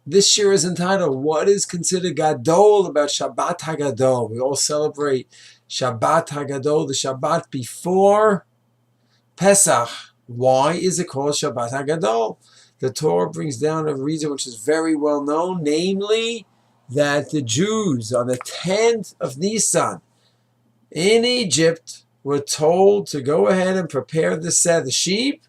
This year is entitled, What is Considered Gadol about Shabbat Hagadol? We all celebrate Shabbat Hagadol, the Shabbat before Pesach. Why is it called Shabbat Hagadol? The Torah brings down a reason which is very well known, namely that the Jews on the 10th of Nisan in Egypt were told to go ahead and prepare the sheep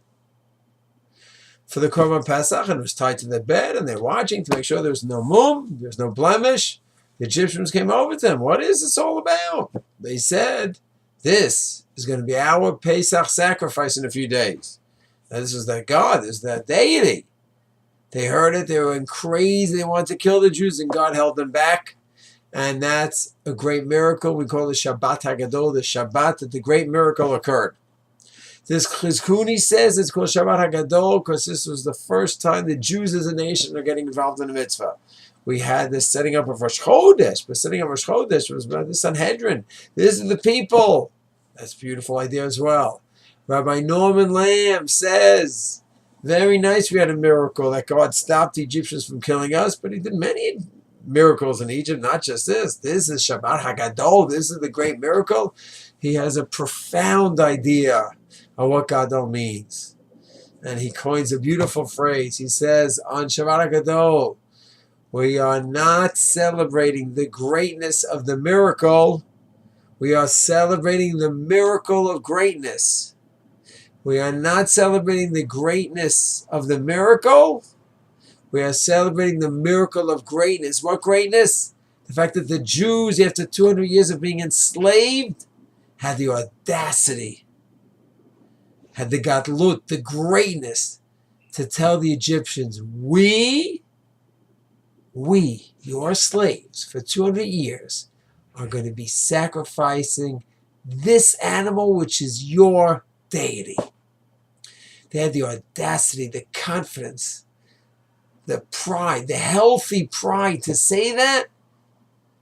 for the Korban Pesach, and it was tied to their bed, and they're watching to make sure there's no mum, there's no blemish. The Egyptians came over to them. What is this all about? They said, this is going to be our Pesach sacrifice in a few days. Now, this is their God, this is their deity. They heard it, they were crazy, they wanted to kill the Jews, and God held them back. And that's a great miracle. We call it Shabbat Hagadol, the Shabbat that the great miracle occurred. This Chizkuni says it's called Shabbat Hagadol because this was the first time the Jews as a nation are getting involved in the mitzvah. We had this setting up of Rosh Chodesh, but setting up Rosh Chodesh was by the Sanhedrin. This is the people. That's a beautiful idea as well. Rabbi Norman Lamm says, very nice, we had a miracle that God stopped the Egyptians from killing us, but he did many miracles in Egypt, not just this. This is Shabbat Hagadol. This is the great miracle. He has a profound idea of what Gadol means. And he coins a beautiful phrase. He says, on Shabbat Hagadol, we are not celebrating the greatness of the miracle. We are celebrating the miracle of greatness. We are not celebrating the greatness of the miracle. We are celebrating the miracle of greatness. What greatness? The fact that the Jews, after 200 years of being enslaved, had the audacity, had the gadlut, the greatness, to tell the Egyptians, we, your slaves, for 200 years, are going to be sacrificing this animal, which is your deity. They had the audacity, the confidence, the pride, the healthy pride to say that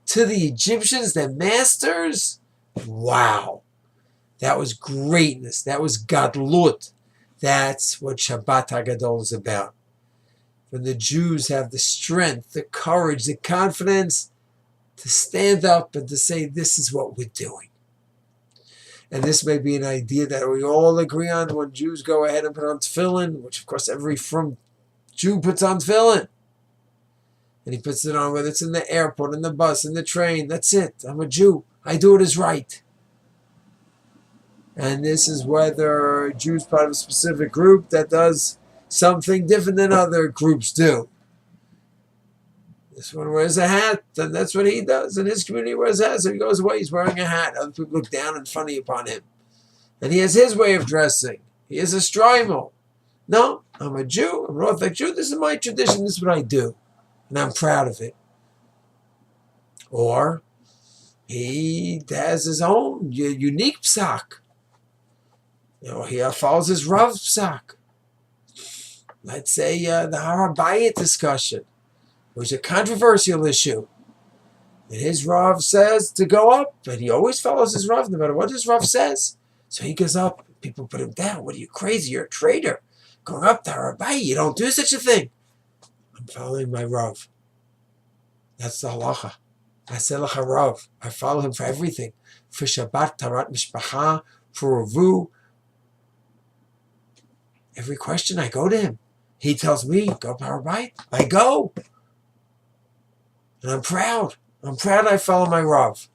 to the Egyptians, their masters. Wow. That was greatness. That was gadlut. That's what Shabbat Hagadol is about. When the Jews have the strength, the courage, the confidence to stand up and to say, this is what we're doing. And this may be an idea that we all agree on when Jews go ahead and put on tefillin, which of course every from Jew puts on tefillin. And he puts it on whether it's in the airport, in the bus, in the train. That's it. I'm a Jew. I do it as right. And this is whether a Jew's part of a specific group that does something different than other groups do. This one wears a hat, and that's what he does. In his community, he wears a hat, so he goes away, he's wearing a hat. Other people look down and funny upon him. And he has his way of dressing. He is a shtreimel. No, I'm a Jew, I'm an Orthodox Jew, this is my tradition, this is what I do. And I'm proud of it. Or he has his own unique psak. He follows his Rav psak. Let's say the Har HaBayit discussion, which is a controversial issue. And his Rav says to go up, but he always follows his Rav, no matter what his Rav says. So he goes up, people put him down. What are you, crazy? You're a traitor. Going up to Har HaBayit, you don't do such a thing. I'm following my Rav. That's the halacha. I say Lacha Rav. I follow him for everything. For Shabbat, Tarat Mishpacha, for Ravu. Every question, I go to him. He tells me, go to Har HaBayit. I go. And I'm proud. I'm proud I follow my Rav.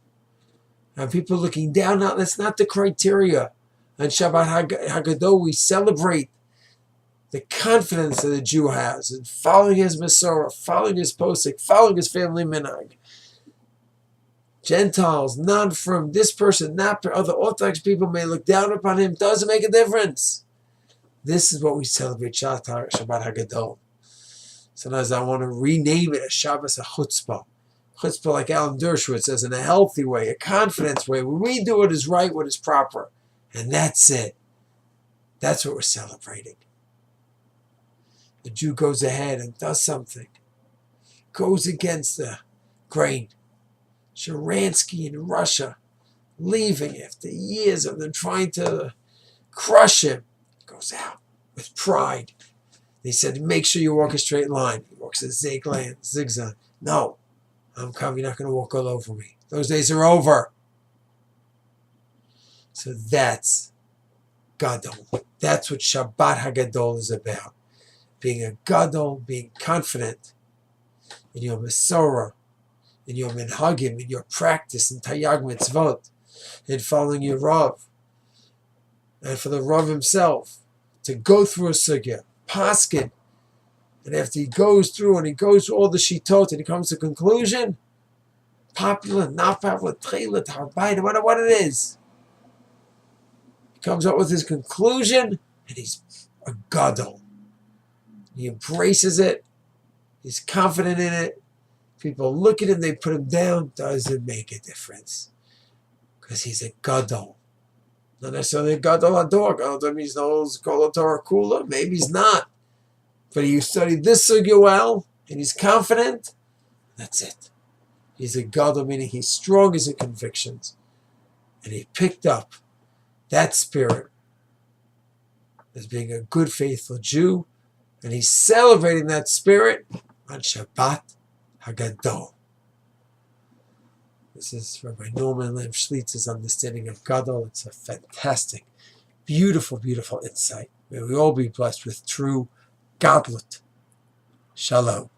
And people looking down, now that's not the criteria. On Shabbat Hagadol, we celebrate the confidence that the Jew has in following his Masorah, following his posik, following his family minhag. Gentiles, not from this person, not other Orthodox people may look down upon him. Doesn't make a difference. This is what we celebrate Shabbat Hagadol. Sometimes I want to rename it a Shabbos Chutzpah. Chutzpah, like Alan Dershowitz says, in a healthy way, a confidence way, where we do what is right, what is proper. And that's it. That's what we're celebrating. The Jew goes ahead and does something. Goes against the grain. Sharansky in Russia, leaving after years of them trying to crush him, goes out with pride. he said, make sure you walk a straight line. He walks a zigzag. No, I'm coming. You're not going to walk all over me. Those days are over. So that's Gadol. That's what Shabbat Hagadol is about. Being a Gadol, being confident in your Mesorah, in your Minhagim, in your practice, in Tayag Mitzvot, in following your Rav. And for the Rav himself to go through a sugya, paskin, and after he goes through and he goes through all the shitot and he comes to a conclusion, popular, not popular, tchila, tarbaita, no matter what it is, he comes up with his conclusion and he's a gadol. He embraces it. He's confident in it. People look at him, they put him down. Doesn't make a difference because he's a gadol. Not necessarily a gadol hador. Gadol means knows kol Torah kula. Maybe he's not. But he studied this sugya well, and he's confident. That's it. He's a gadol, meaning he's strong in his convictions. And he picked up that spirit as being a good, faithful Jew. And he's celebrating that spirit on Shabbat Hagadol. This is Rabbi Norman Lamm Schlitz's understanding of Gadol. It's a fantastic, beautiful, beautiful insight. May we all be blessed with true Gadlut. Shalom.